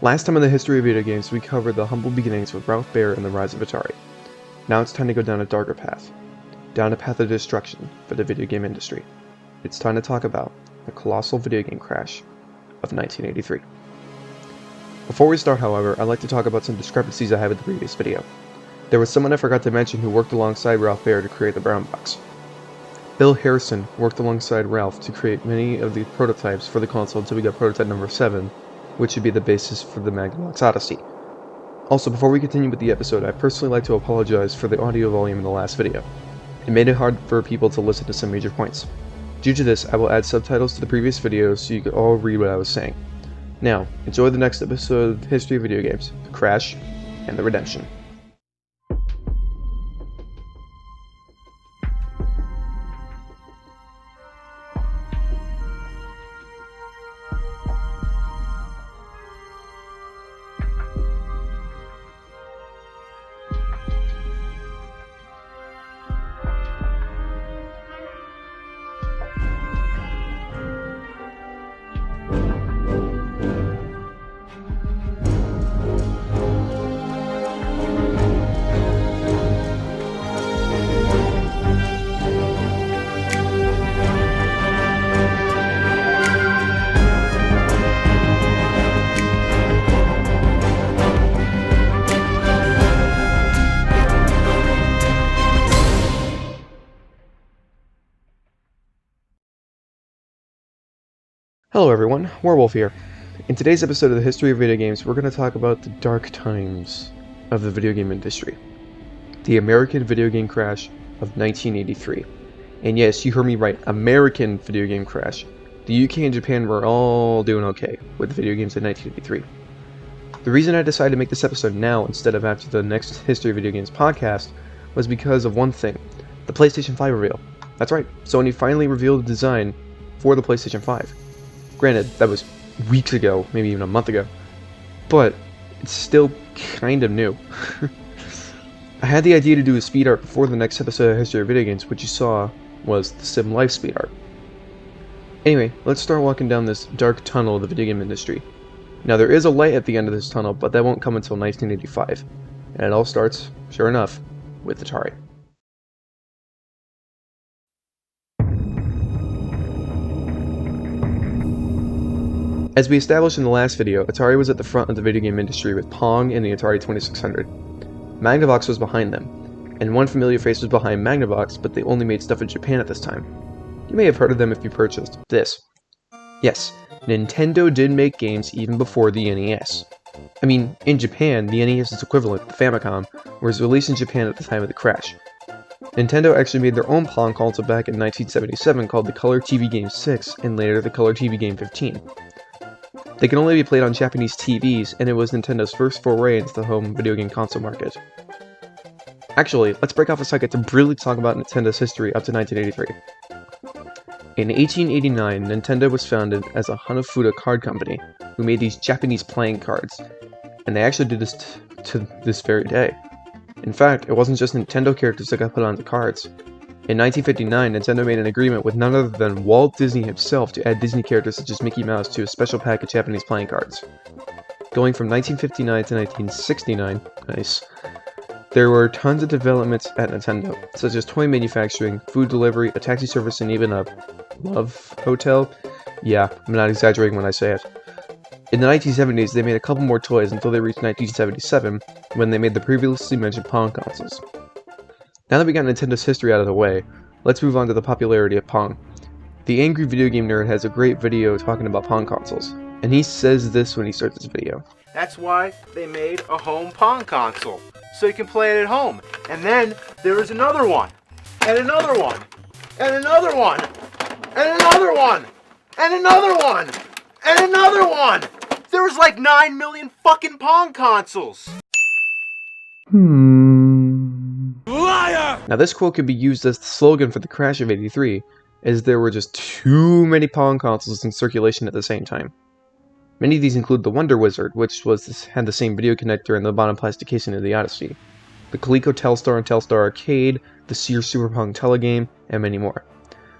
Last time in the history of video games, we covered the humble beginnings with Ralph Baer and the rise of Atari. Now it's time to go down a darker path. Down a path of destruction for the video game industry. It's time to talk about the colossal video game crash of 1983. Before we start, however, I'd like to talk about some discrepancies I have in the previous video. There was someone I forgot to mention who worked alongside Ralph Baer to create the Brown Box. Bill Harrison worked alongside Ralph to create many of the prototypes for the console until we got prototype number 7, which should be the basis for the MAGNAVOX Odyssey. Also, before we continue with the episode, I'd personally like to apologize for the audio volume in the last video. It made it hard for people to listen to some major points. Due to this, I will add subtitles to the previous videos so you can all read what I was saying. Now, enjoy the next episode of History of Video Games, The Crash and the Redemption. Hello everyone, Werewolf here. In today's episode of the History of Video Games, we're going to talk about the dark times of the video game industry. The American video game crash of 1983. And yes, you heard me right, American video game crash. The UK and Japan were all doing okay with video games in 1983. The reason I decided to make this episode now instead of after the next History of Video Games podcast was because of one thing, the PlayStation 5 reveal. That's right, Sony finally revealed the design for the PlayStation 5. Granted, that was weeks ago, maybe even a month ago, but it's still kind of new. I had the idea to do a speed art before the next episode of History of Video Games. What you saw was the Sim Life speed art. Anyway, let's start walking down this dark tunnel of the video game industry. Now there is a light at the end of this tunnel, but that won't come until 1985. And it all starts, sure enough, with Atari. As we established in the last video, Atari was at the front of the video game industry with Pong and the Atari 2600. MAGNAVOX was behind them, and one familiar face was behind MAGNAVOX, but they only made stuff in Japan at this time. You may have heard of them if you purchased this. Yes, Nintendo did make games even before the NES. I mean, in Japan, the NES's equivalent, the Famicom, was released in Japan at the time of the crash. Nintendo actually made their own Pong console back in 1977 called the Color TV Game 6, and later the Color TV Game 15. They can only be played on Japanese TVs, and it was Nintendo's first foray into the home video game console market. Actually, let's break off a second to really talk about Nintendo's history up to 1983. In 1889, Nintendo was founded as a Hanafuda card company, who made these Japanese playing cards, and they actually did this to this very day. In fact, it wasn't just Nintendo characters that got put onto cards. In 1959, Nintendo made an agreement with none other than Walt Disney himself to add Disney characters such as Mickey Mouse to a special pack of Japanese playing cards. Going from 1959 to 1969, nice, there were tons of developments at Nintendo, such as toy manufacturing, food delivery, a taxi service, and even a love hotel. Yeah, I'm not exaggerating when I say it. In the 1970s, they made a couple more toys until they reached 1977, when they made the previously mentioned Pong consoles. Now that we got Nintendo's history out of the way, let's move on to the popularity of Pong. The Angry Video Game Nerd has a great video talking about Pong consoles, and he says this when he starts his video. That's why they made a home Pong console, so you can play it at home. And then there is another one, and another one, and another one, and another one, and another one, and another one! There was like 9 million fucking Pong consoles! Liar! Now this quote could be used as the slogan for the crash of 83, as there were just too many Pong consoles in circulation at the same time. Many of these include the Wonder Wizard, which had the same video connector in the bottom plastic casing of the Odyssey, the Coleco Telstar and Telstar Arcade, the Sears Super Pong Telegame, and many more.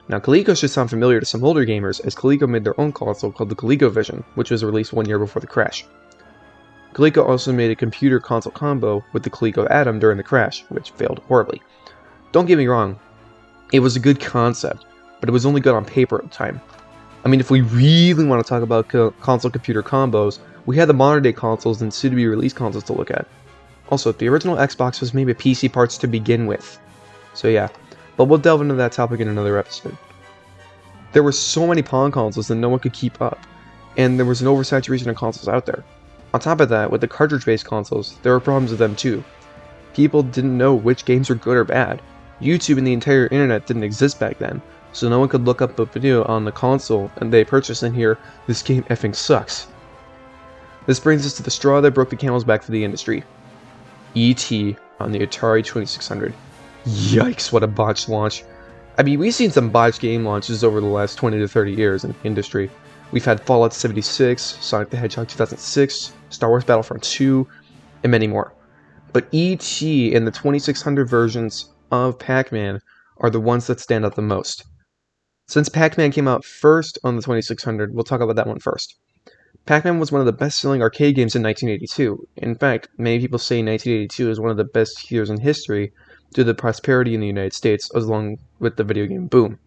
Now, Coleco should sound familiar to some older gamers, as Coleco made their own console called the ColecoVision, which was released 1 year before the crash. Coleco also made a computer-console combo with the Coleco Atom during the crash, which failed horribly. Don't get me wrong, it was a good concept, but it was only good on paper at the time. I mean, if we really want to talk about console-computer combos, we had the modern-day consoles and soon-to-be released consoles to look at. Also, the original Xbox was made with PC parts to begin with. So yeah, but we'll delve into that topic in another episode. There were so many Pong consoles that no one could keep up, and there was an oversaturation of consoles out there. On top of that, with the cartridge-based consoles, there were problems with them too. People didn't know which games were good or bad. YouTube and the entire internet didn't exist back then, so no one could look up a video on the console and they purchase and hear, "This game effing sucks." This brings us to the straw that broke the camel's back for the industry. E.T. on the Atari 2600. Yikes, what a botched launch. I mean, we've seen some botched game launches over the last 20 to 30 years in the industry. We've had Fallout 76, Sonic the Hedgehog 2006, Star Wars Battlefront 2, and many more. But E.T. and the 2600 versions of Pac-Man are the ones that stand out the most. Since Pac-Man came out first on the 2600, we'll talk about that one first. Pac-Man was one of the best-selling arcade games in 1982. In fact, many people say 1982 is one of the best years in history due to the prosperity in the United States, along with the video game boom.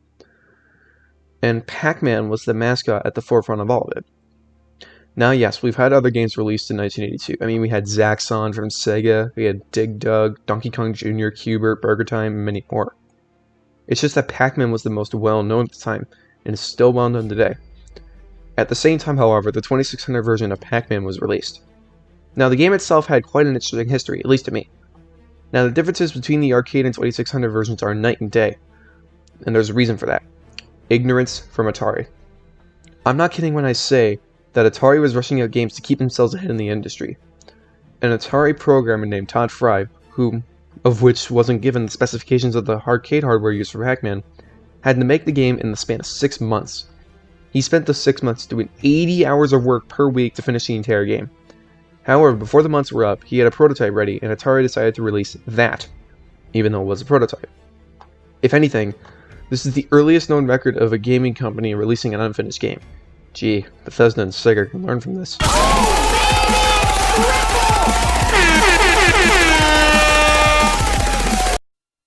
And Pac-Man was the mascot at the forefront of all of it. Now, yes, we've had other games released in 1982. I mean, we had Zaxxon from Sega, we had Dig Dug, Donkey Kong Jr., Q*bert, Burger Time, and many more. It's just that Pac-Man was the most well-known at the time, and is still well-known today. At the same time, however, the 2600 version of Pac-Man was released. Now, the game itself had quite an interesting history, at least to me. Now, the differences between the arcade and 2600 versions are night and day, and there's a reason for that. Ignorance from Atari. I'm not kidding when I say that Atari was rushing out games to keep themselves ahead in the industry. An Atari programmer named Todd Fry, of which wasn't given the specifications of the arcade hardware used for Pac-Man, had to make the game in the span of 6 months. He spent the 6 months doing 80 hours of work per week to finish the entire game. However, before the months were up, he had a prototype ready, and Atari decided to release that, even though it was a prototype. If anything, this is the earliest known record of a gaming company releasing an unfinished game. Gee, Bethesda and Sega can learn from this.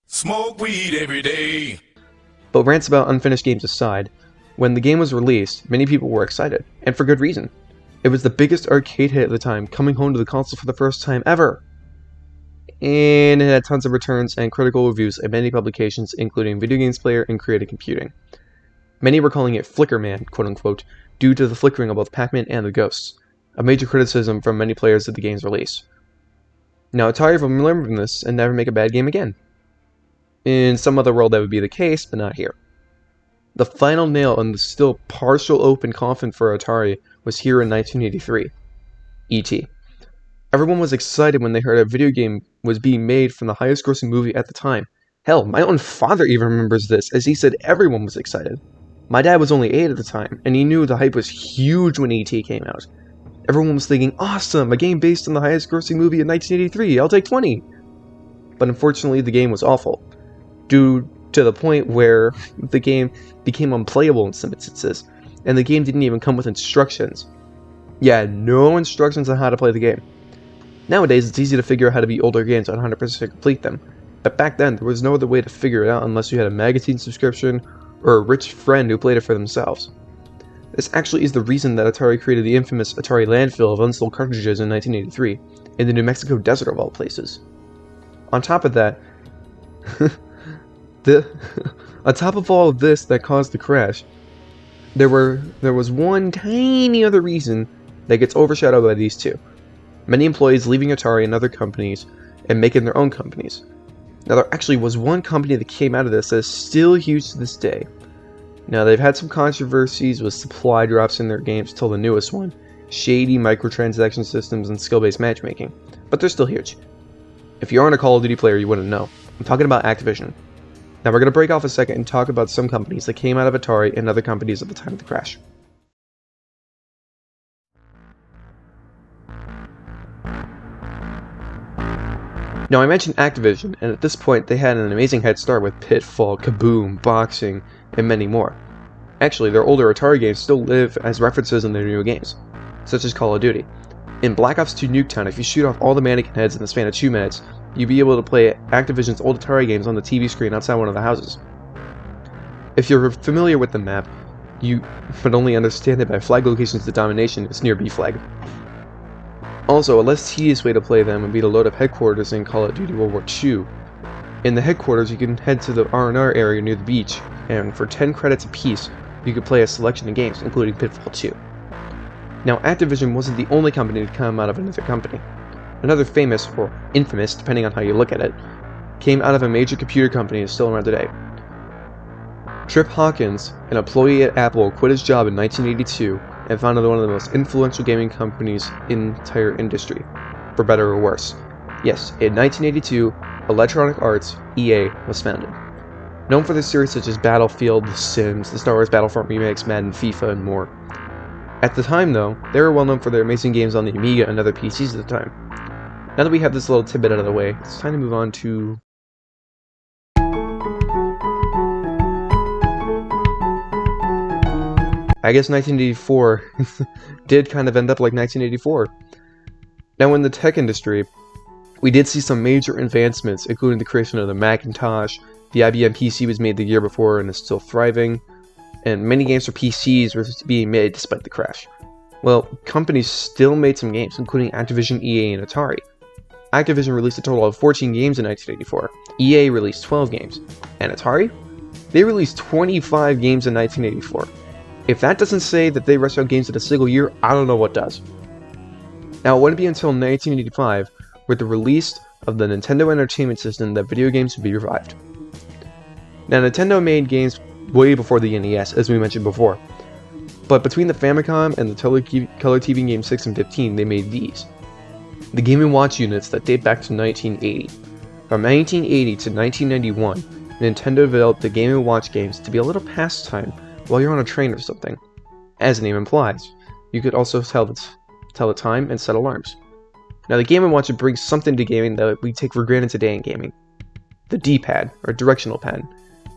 Smoke weed every day. But rants about unfinished games aside, when the game was released, many people were excited, and for good reason. It was the biggest arcade hit at the time, coming home to the console for the first time ever. And it had tons of returns and critical reviews in many publications, including Video Games Player and Creative Computing. Many were calling it Flickerman, quote-unquote, due to the flickering of both Pac-Man and the ghosts, a major criticism from many players at the game's release. Now, Atari will learn from this and never make a bad game again. In some other world that would be the case, but not here. The final nail in the still partial open coffin for Atari was here in 1983, E.T. Everyone was excited when they heard a video game was being made from the highest grossing movie at the time. Hell, my own father even remembers this, as he said everyone was excited. My dad was only 8 at the time, and he knew the hype was huge when E.T. came out. Everyone was thinking, awesome, a game based on the highest grossing movie in 1983, I'll take 20! But unfortunately, the game was awful, due to the point where the game became unplayable in some instances, and the game didn't even come with instructions. Yeah, no instructions on how to play the game. Nowadays, it's easy to figure out how to beat older games on 100% complete them, but back then, there was no other way to figure it out unless you had a magazine subscription or a rich friend who played it for themselves. This actually is the reason that Atari created the infamous Atari landfill of unsold cartridges in 1983, in the New Mexico desert of all places. On top of that, on top of all of this that caused the crash, there was one tiny other reason that gets overshadowed by these two. Many employees leaving Atari and other companies and making their own companies. Now, there actually was one company that came out of this that is still huge to this day. Now, they've had some controversies with supply drops in their games till the newest one, shady microtransaction systems and skill-based matchmaking, but they're still huge. If you aren't a Call of Duty player, you wouldn't know. I'm talking about Activision. Now, we're going to break off a second and talk about some companies that came out of Atari and other companies at the time of the crash. Now, I mentioned Activision, and at this point they had an amazing head start with Pitfall, Kaboom, Boxing, and many more. Actually, their older Atari games still live as references in their new games, such as Call of Duty. In Black Ops 2 Nuketown, if you shoot off all the mannequin heads in the span of 2 minutes, you'd be able to play Activision's old Atari games on the TV screen outside one of the houses. If you're familiar with the map, you would only understand it by flag locations to domination is near B flag. Also, a less tedious way to play them would be to load up headquarters in Call of Duty World War II. In the headquarters, you can head to the R&R area near the beach, and for 10 credits apiece, you could play a selection of games, including Pitfall 2. Now, Activision wasn't the only company to come out of another company. Another famous, or infamous, depending on how you look at it, came out of a major computer company and is still around today. Trip Hawkins, an employee at Apple, quit his job in 1982 and founded one of the most influential gaming companies in the entire industry, for better or worse. Yes, in 1982, Electronic Arts, EA, was founded. Known for their series such as Battlefield, The Sims, the Star Wars Battlefront remakes, Madden, FIFA, and more. At the time, though, they were well known for their amazing games on the Amiga and other PCs at the time. Now that we have this little tidbit out of the way, it's time to move on to... I guess 1984 did kind of end up like 1984. Now in the tech industry, we did see some major advancements, including the creation of the Macintosh. The IBM PC was made the year before and is still thriving, and many games for PCs were being made despite the crash. Well, companies still made some games, including Activision, EA, and Atari. Activision released a total of 14 games in 1984, EA released 12 games, and Atari? They released 25 games in 1984. If that doesn't say that they rushed out games in a single year, I don't know what does. Now, it wouldn't be until 1985, with the release of the Nintendo Entertainment System, that video games would be revived. Now, Nintendo made games way before the NES, as we mentioned before. But between the Famicom and the Color TV Game 6 and 15, they made these. The Game & Watch units that date back to 1980. From 1980 to 1991, Nintendo developed the Game & Watch games to be a little pastime while you're on a train or something. As the name implies, you could also tell the time and set alarms. Now, the Game & Watch would bring something to gaming that we take for granted today in gaming. The D-pad, or directional pad.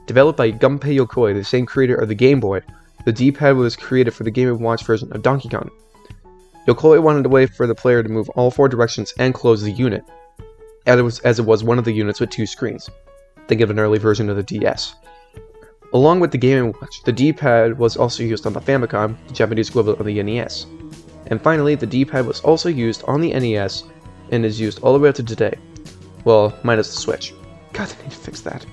Developed by Gunpei Yokoi, the same creator of the Game Boy, the D-pad was created for the Game & Watch version of Donkey Kong. Yokoi wanted a way for the player to move all 4 directions and close the unit, as it was one of the units with 2 screens. Think of an early version of the DS. Along with the Game & Watch, the D-pad was also used on the Famicom, the Japanese equivalent of the NES. And finally, the D-pad was also used on the NES and is used all the way up to today. Well, minus the Switch. God, they need to fix that.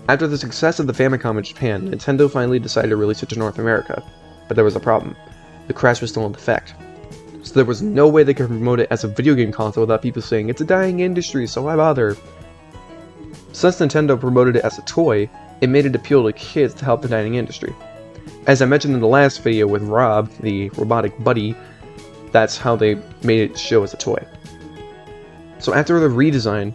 After the success of the Famicom in Japan, Nintendo finally decided to release it to North America. But there was a problem. The crash was still in effect. So there was no way they could promote it as a video game console without people saying, it's a dying industry, so why bother? Since Nintendo promoted it as a toy, it made it appeal to kids to help the dying industry. As I mentioned in the last video with Rob, the robotic buddy, that's how they made it show as a toy. So after the redesign,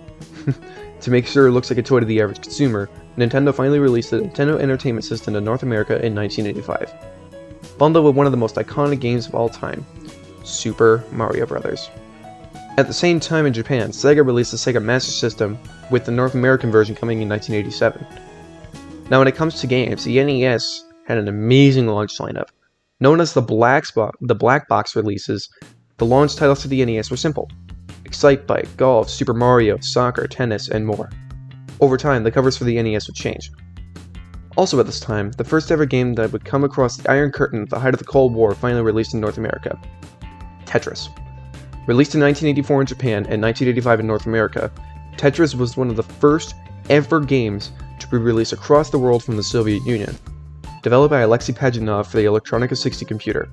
to make sure it looks like a toy to the average consumer, Nintendo finally released the Nintendo Entertainment System to North America in 1985. Bundled with one of the most iconic games of all time, Super Mario Bros. At the same time in Japan, Sega released the Sega Master System, with the North American version coming in 1987. Now when it comes to games, the NES had an amazing launch lineup. Known as the Black Box releases, the launch titles to the NES were simple. Excitebike, Golf, Super Mario, Soccer, Tennis, and more. Over time, the covers for the NES would change. Also at this time, the first ever game that would come across the Iron Curtain at the height of the Cold War finally released in North America. Tetris. Released in 1984 in Japan and 1985 in North America, Tetris was one of the first ever games to be released across the world from the Soviet Union. Developed by Alexei Pajitnov for the Electronica 60 computer.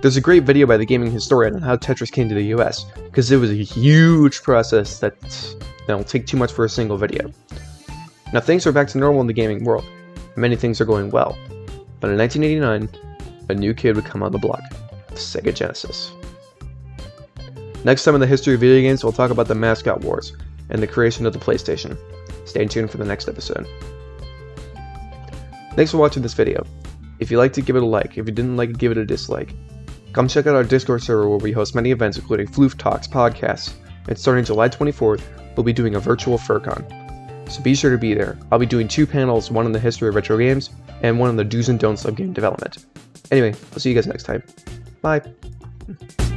There's a great video by the gaming historian on how Tetris came to the US, because it was a huge process that won't take too much for a single video. Now things are back to normal in the gaming world. Many things are going well. But in 1989, a new kid would come on the block, the Sega Genesis. Next time in the history of video games, we'll talk about the mascot wars and the creation of the PlayStation. Stay tuned for the next episode. Thanks for watching this video. If you liked it, give it a like. If you didn't like it, give it a dislike. Come check out our Discord server where we host many events including Floof Talks, podcasts, and starting July 24th, we'll be doing a virtual FurCon. So be sure to be there. I'll be doing 2 panels, one on the history of retro games, and one on the do's and don'ts of game development. Anyway, I'll see you guys next time. Bye! bye.